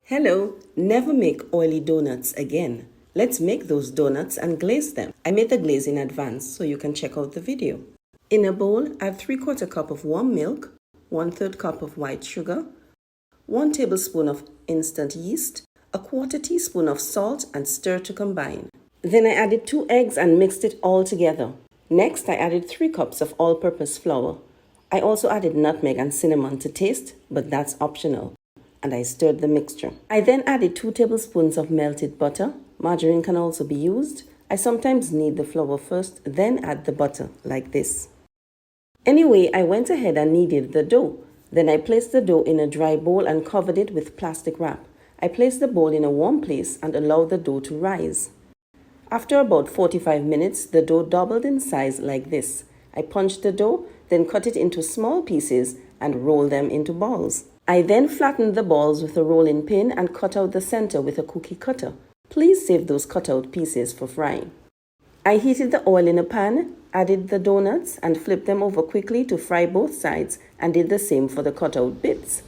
Hello, never make oily donuts again. Let's make those donuts and glaze them. I made the glaze in advance so you can check out the video. In a bowl, add 3/4 cup of warm milk, 1/3 cup of white sugar, 1 tablespoon of instant yeast, a 1/4 teaspoon of salt and stir to combine. Then I added 2 eggs and mixed it all together. Next, I added 3 cups of all-purpose flour. I also added nutmeg and cinnamon to taste, but that's optional. And I stirred the mixture. I then added 2 tablespoons of melted butter. Margarine can also be used. I sometimes knead the flour first, then add the butter, like this. Anyway, I went ahead and kneaded the dough. Then I placed the dough in a dry bowl and covered it with plastic wrap. I placed the bowl in a warm place and allowed the dough to rise. After about 45 minutes, the dough doubled in size like this. I punched the dough, then cut it into small pieces and rolled them into balls. I then flattened the balls with a rolling pin and cut out the center with a cookie cutter. Please save those cut-out pieces for frying. I heated the oil in a pan, added the donuts, and flipped them over quickly to fry both sides and did the same for the cut-out bits.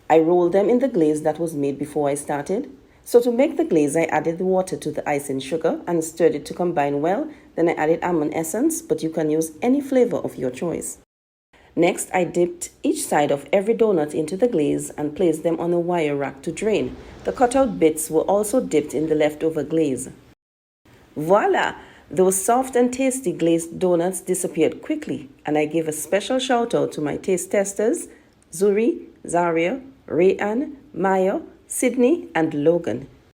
I rolled them in the glaze that was made before I started. So to make the glaze, I added the water to the icing sugar and stirred it to combine well. Then I added almond essence, but you can use any flavor of your choice. Next, I dipped each side of every donut into the glaze and placed them on a wire rack to drain. The cutout bits were also dipped in the leftover glaze. Voila! Those soft and tasty glazed donuts disappeared quickly, and I give a special shout out to my taste testers, Zuri, Zaria, Rayanne, Maya, Sydney, and Logan.